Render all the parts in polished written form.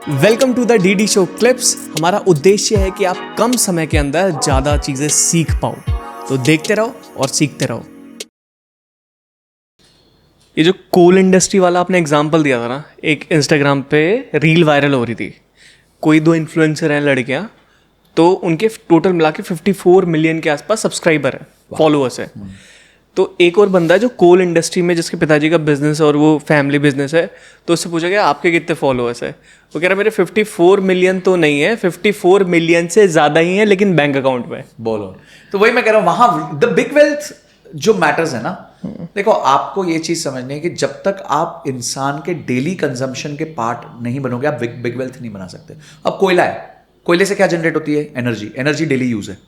Welcome to the DD show clips. हमारा उद्देश्य है कि आप कम समय के अंदर ज़्यादा चीज़ें सीख पाओ, तो देखते रहो और सीखते रहो। ये जो कोल इंडस्ट्री वाला आपने एग्जांपल दिया था ना, एक इंस्टाग्राम पे रील वायरल हो रही थी। कोई दो इन्फ्लुएंसर हैं लड़कियां, तो उनके टोटल मिला के 54 मिलियन के आसपास सब्सक्राइबर है, फॉलोअर्स है। तो एक और बंदा है जो कोल इंडस्ट्री में, जिसके पिताजी का बिजनेस और वो फैमिली बिजनेस है, तो उससे पूछा गया आपके कितने फॉलोअर्स है। वो कह रहा मेरे 54 मिलियन तो नहीं है, 54 मिलियन से ज़्यादा ही है, लेकिन बैंक अकाउंट में। बोलो, तो वही मैं कह रहा हूँ, वहाँ द बिग वेल्थ जो मैटर्स है ना। देखो, आपको ये चीज़ समझनी है कि जब तक आप इंसान के डेली कंजम्पशन के पार्ट नहीं बनोगे, आप बिग वेल्थ नहीं बना सकते। अब कोयला है, कोयले से क्या जनरेट होती है? एनर्जी डेली यूज़ है,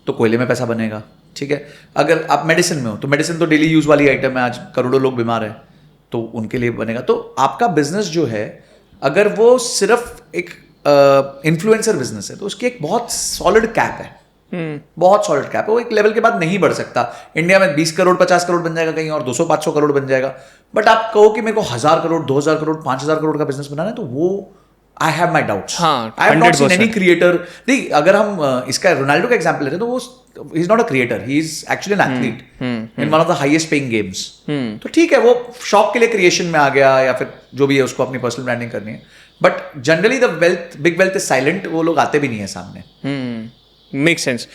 तो कोयले में पैसा बनेगा। ठीक है, अगर आप मेडिसिन में हो तो मेडिसिन तो डेली यूज वाली आइटम है, आज करोड़ों लोग बीमार हैं, तो उनके लिए बनेगा। तो आपका बिजनेस जो है, अगर वो सिर्फ एक इन्फ्लुएंसर बिजनेस है, तो उसकी एक बहुत सॉलिड कैप है, बहुत सॉलिड कैप है। वो एक लेवल के बाद नहीं बढ़ सकता। इंडिया में 20 करोड़ 50 करोड़ बन जाएगा, कहीं और 200-500 करोड़ बन जाएगा। बट आप कहो कि मेरे को 1000 करोड़ 2000 करोड़ 5000 करोड़ का बिजनेस बनाना है, तो वो I have my doubts. I have not seen any creator. नहीं, अगर हम इसका रोनाल्डो का एग्जांपल लेते हैं, तो वो he is not a creator, he is actually an athlete in one of the highest paying games. तो ठीक है, वो शौक के लिए क्रिएशन में आ गया, या फिर जो भी है उसको अपनी पर्सनल ब्रांडिंग करनी है। But generally the big wealth is silent, वो लोग आते भी नहीं है सामने। Make sense.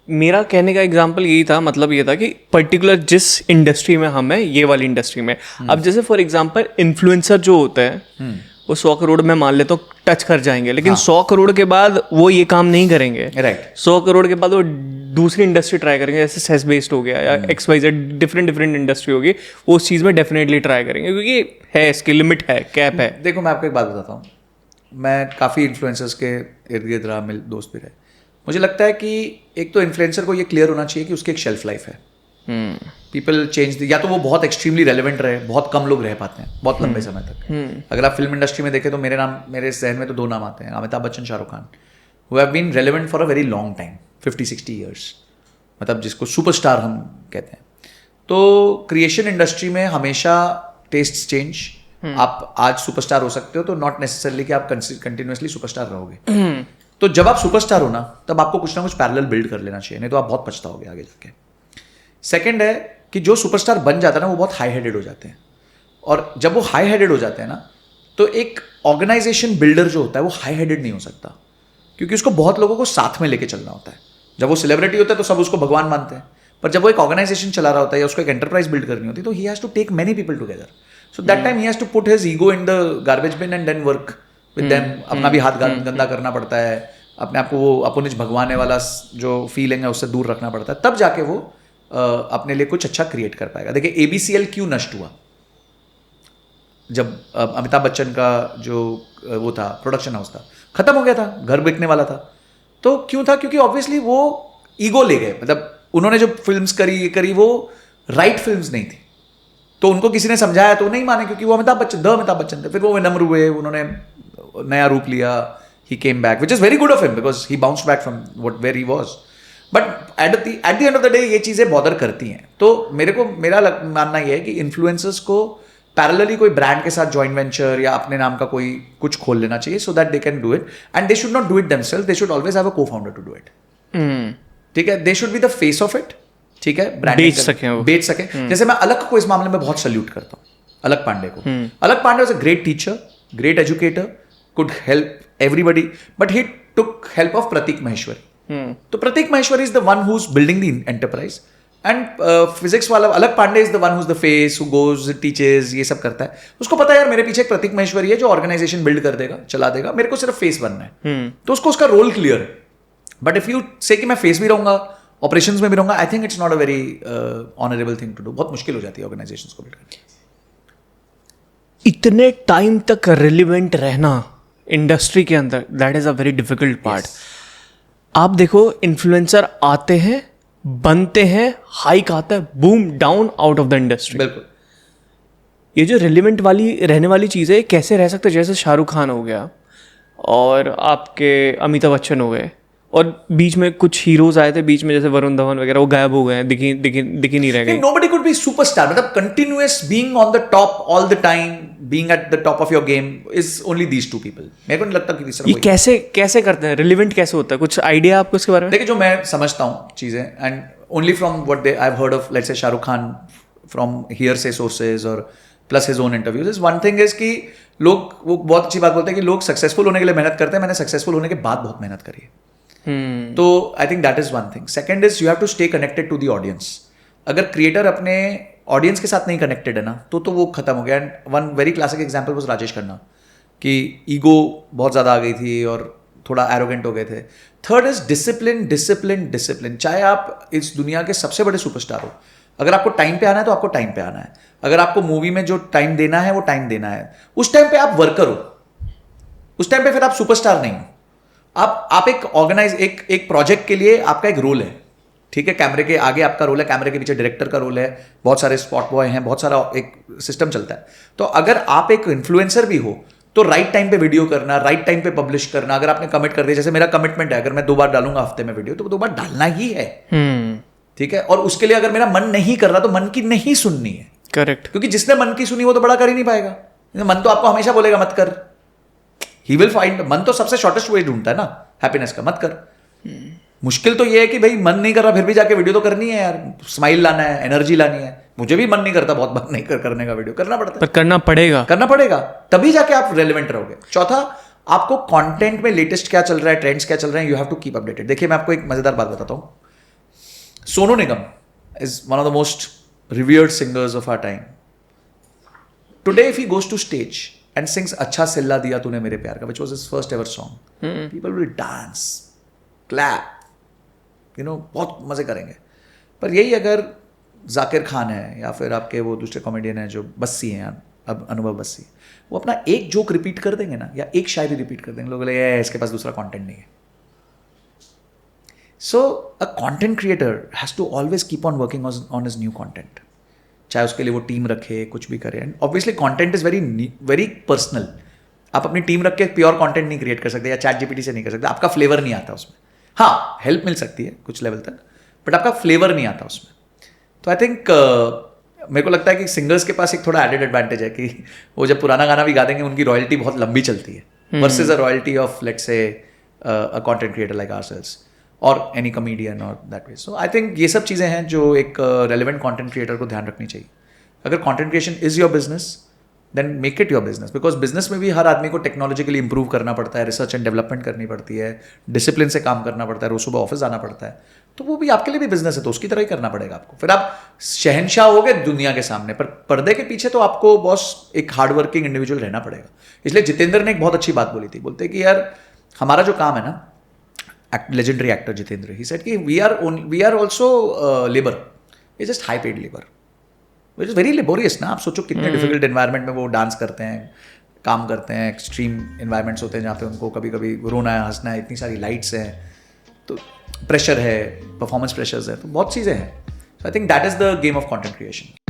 मेरा कहने का एग्जाम्पल यही था, मतलब ये था कि पर्टिकुलर जिस इंडस्ट्री में हम हैं, ये वाली इंडस्ट्री में। अब जैसे फॉर एग्जाम्पल इन्फ्लुएंसर जो होते हैं, वो 100 करोड़ में मान ले तो टच कर जाएंगे, लेकिन 100 करोड़ के बाद वो ये काम नहीं करेंगे। राइट। 100 करोड़ के बाद वो दूसरी इंडस्ट्री ट्राई करेंगे, जैसे सेस बेस्ड हो गया या XYZ डिफरेंट इंडस्ट्री होगी, वो उस चीज़ में डेफिनेटली ट्राई करेंगे, क्योंकि है, इसकी लिमिट है, कैप है। देखो, मैं आपको एक बात बताता हूँ। मैं काफ़ी इन्फ्लुएंसर्स के इर्द गिर्द रहा, मेरे दोस्त भी रहे। मुझे लगता है कि एक तो इन्फ्लुएंसर को ये क्लियर होना चाहिए कि उसकी एक शेल्फ लाइफ है। पीपल चेंज, या तो वो बहुत एक्सट्रीमली रेलेवेंट रहे, बहुत कम लोग रह पाते हैं बहुत लंबे समय तक। अगर आप फिल्म इंडस्ट्री में देखें तो मेरे जहन में तो दो नाम आते हैं, Amitabh Bachchan, Shahrukh Khan, who have been relevant for a very long time, 50-60 years, मतलब जिसको सुपरस्टार हम कहते हैं। तो क्रिएशन इंडस्ट्री में हमेशा टेस्ट चेंज। आप आज सुपरस्टार हो सकते हो, तो नॉट नेसेसरली कि आप कंटिन्यूसली सुपरस्टार रहोगे। तो जब आप सुपरस्टार हो ना, तब आपको कुछ ना कुछ पैरेलल बिल्ड कर लेना चाहिए, नहीं तो आप बहुत पछताओगे आगे जाके। सेकंड है कि जो सुपरस्टार बन जाता है ना, वो बहुत हाई हेडेड हो जाते हैं, और जब वो हाई हेडेड हो जाते हैं ना, तो एक ऑर्गेनाइजेशन बिल्डर जो होता है वो हाई हेडेड नहीं हो सकता, क्योंकि उसको बहुत लोगों को साथ में लेके चलना होता है। जब वो सेलिब्रिटी होता है तो सब उसको भगवान मानते हैं, पर जब वो एक ऑर्गेनाइजेशन चला रहा होता है या उसको एक एंटरप्राइज बिल्ड करनी होती है, तो he has to take many people together. So that time he has to put his ego in the garbage bin and then work with them. अपना भी हाथ गंदा करना पड़ता है, अपने आप को वो अपनिज भगवाने वाला जो फीलिंग है उससे दूर रखना पड़ता है, तब जाके वो अपने लिए कुछ अच्छा क्रिएट कर पाएगा। देखिए, ABCL क्यों नष्ट हुआ? जब अमिताभ बच्चन का जो वो था, प्रोडक्शन हाउस था, खत्म हो गया था, घर बिकने वाला था। तो क्यों था? क्योंकि ऑब्वियसली वो ईगो ले गए, मतलब उन्होंने जो फिल्म्स करी वो राइट फिल्म्स नहीं थी। तो उनको किसी ने समझाया तो नहीं माने, क्योंकि वो अमिताभ बच्चन थे। फिर वो विनम्र हुए, उन्होंने नया रूप लिया, he came back, which is very good of him because he bounced back from where he was. But at the end of the day ये चीज़ें बॉदर करती हैं। तो मेरा मानना ये है कि इन्फ्लुएंसर्स को पैरेलली कोई ब्रांड के साथ जॉइंट वेंचर या अपने नाम का कोई कुछ खोल लेना चाहिए, so that they can do it, and they should not do it themselves, they should always have a co-founder to do it. ठीक है, they should be the face of it. ठीक है, ब्रांडिंग बेच सके। जैसे मैं अलग को इस मामले में बहुत सल्यूट करता हूँ, अलग पांडे को। अलग Pandey was a great teacher, great educator, could help everybody, but he took help of Pratik Maheshwari. तो Pratik Maheshwari is the one who's building the enterprise, and physics वाला अलग Pandey is the one who's the face, who goes, teaches, ये सब करता है। उसको पता है यार, मेरे पीछे एक प्रतीक महेश्वरी है जो ऑर्गेनाइजेशन बिल्ड कर देगा, चला देगा, मेरे को सिर्फ फेस बनना है। तो उसको उसका रोल क्लियर है। बट इफ यू से कि मैं फेस भी रहूंगा, ऑपरेशंस में भी रहूंगा, I think it's not a very honourable thing to do. बहुत मुश्किल हो जाती है ऑर्गेनाइजेशंस को बिल्ड करना। इतने टाइम तक रिलेवेंट रहना इंडस्ट्री के अंदर, that is a very difficult part. आप देखो, इन्फ्लुएंसर आते हैं, बनते हैं, हाइक आता है, boom, down, out of the industry. बिल्कुल। ये जो रिलेवेंट वाली रहने वाली चीज़ है, कैसे रह सकते? जैसे शाहरुख खान हो गया और आपके अमिताभ बच्चन हो गए, और बीच में कुछ हीरोज आए थे बीच में, जैसे वरुण धवन वगैरह, वो गायब हो गए हैं, दिख ही नहीं रह गए. Nobody could be superstar. मतलब continuous being on the top all the time, being at the top of your game is only these two people. मेरे को नहीं लगता कि तीसरा ये कोई. कैसे करते हैं, रिलेवेंट कैसे होता है, कुछ आइडिया आपको इसके बारे में? देखिए, जो मैं समझता हूँ चीज़ें, and only from what I've heard of, let's say Shahrukh Khan, from hearsay sources और plus his own interviews, is one thing is कि लोग, वो बहुत अच्छी बात बोलते हैं कि लोग सक्सेसफुल होने के लिए मेहनत करते हैं. मैंने सक्सेसफुल होने के बाद बहुत मेहनत करी है. तो I think that is one thing. Second is you have to stay connected to the audience. अगर क्रिएटर अपने ऑडियंस के साथ नहीं कनेक्टेड है ना, तो वो खत्म हो गया. And one very classic example was Rajesh Khanna, कि ईगो बहुत ज़्यादा आ गई थी और थोड़ा एरोगेंट हो गए थे. Third is discipline, discipline, discipline. चाहे आप इस दुनिया के सबसे बड़े सुपरस्टार हो, अगर आपको टाइम पे आना है तो आपको टाइम पे आना है. अगर आपको मूवी में जो टाइम देना है वो टाइम देना है. उस टाइम पे आप वर्कर हो, उस टाइम पे फिर आप सुपरस्टार नहीं हो. आप एक ऑर्गेनाइज, एक प्रोजेक्ट के लिए आपका एक रोल है, ठीक है. कैमरे के आगे आपका रोल है, कैमरे के पीछे डायरेक्टर का रोल है, बहुत सारे स्पॉट बॉय हैं, बहुत सारा एक सिस्टम चलता है. तो अगर आप एक इन्फ्लुएंसर भी हो तो राइट टाइम पे वीडियो करना, राइट टाइम पे पब्लिश करना. अगर आपने कमिट कर दिया, जैसे मेरा कमिटमेंट है, अगर मैं 2 बार डालूंगा हफ्ते में वीडियो, तो 2 बार डालना ही है, ठीक है. और उसके लिए अगर मेरा मन नहीं कर रहा तो मन की नहीं सुननी है. करेक्ट. क्योंकि जिसने मन की सुनी वो तो बड़ा कर ही नहीं पाएगा. मन तो आपको हमेशा बोलेगा मत कर. He will find. मन तो सबसे शॉर्टेस्ट वे ढूंढता है ना हैप्पीनेस का, मत कर. मुश्किल तो ये है कि भाई मन नहीं कर रहा फिर भी जाके वीडियो तो करनी है यार. स्माइल लाना है, एनर्जी लानी है. मुझे भी मन नहीं करता बहुत बार नहीं करने का, वीडियो करना पड़ता है. पर करना पड़ेगा, तभी जाके आप रेलेवेंट रहोगे. चौथा, आपको कंटेंट में लेटेस्ट क्या चल रहा है, ट्रेंड्स क्या चल रहे हैं, you have to keep updated. देखिए, मैं आपको एक मजेदार बात बताता हूँ. Sonu Nigam is one of the most revered singers of our time. Today if he goes to stage and sings अच्छा सिल्ला दिया तूने मेरे प्यार का, which was his first ever song. People will dance, clap, बहुत मजे करेंगे. पर यही अगर जाकिर खान है या फिर आपके वो दूसरे कॉमेडियन हैं जो बस्सी हैं, अब अनुभव बस्सी, वो अपना एक जोक रिपीट कर देंगे ना, या एक शायरी रिपीट कर देंगे, लोग बोले इसके पास दूसरा कंटेंट नहीं है. So a content creator has to always keep on working on his new content. चाहे उसके लिए वो टीम रखे, कुछ भी करे. And obviously content is very personal. आप अपनी टीम रख के प्योर कंटेंट नहीं क्रिएट कर सकते, या चैट जीपीटी से नहीं कर सकते. आपका फ्लेवर नहीं आता उसमें. हाँ, हेल्प मिल सकती है कुछ लेवल तक, बट आपका फ्लेवर नहीं आता उसमें. तो आई थिंक मेरे को लगता है कि सिंगर्स के पास एक थोड़ा एडेड एडवांटेज है कि वो जब पुराना गाना भी गा देंगे, उनकी रॉयल्टी बहुत लंबी चलती है versus a royalty of let's say a content creator like ourselves और एनी कॉमेडियन और that way. So I think ये सब चीज़ें हैं जो एक रेलिवेंट कंटेंट क्रिएटर को ध्यान रखनी चाहिए. अगर content creation is your business, then make it your business. Because business में भी हर आदमी को टेक्नोलॉजिकली इंप्रूव करना पड़ता है, रिसर्च एंड डेवलपमेंट करनी पड़ती है, डिसिप्लिन से काम करना पड़ता है, रोज सुबह ऑफिस जाना पड़ता है. तो वो भी आपके लिए भी बिजनेस है, तो उसकी तरह ही करना पड़ेगा आपको. फिर आप शहनशाह हो गए दुनिया के सामने, पर पर्दे के पीछे तो आपको बॉस एक हार्डवर्किंग इंडिविजुअल रहना पड़ेगा. इसलिए जितेंद्र ने एक बहुत अच्छी बात बोली थी. बोलते कि यार हमारा जो काम है ना, legendary actor Jitendra, he said कि we are also labor, it's just high paid labor, which is very laborious ना. आप सोचो कितने डिफिकल्ट एनवायरनमेंट में वो डांस करते हैं, काम करते हैं. एक्सट्रीम एनवायरनमेंट्स होते हैं जहाँ पे उनको कभी कभी रोना है, हंसना है, इतनी सारी लाइट्स हैं, तो प्रेशर है, परफॉर्मेंस प्रेशर्स है, तो बहुत चीज़ें हैं. So I think that is the game of content creation.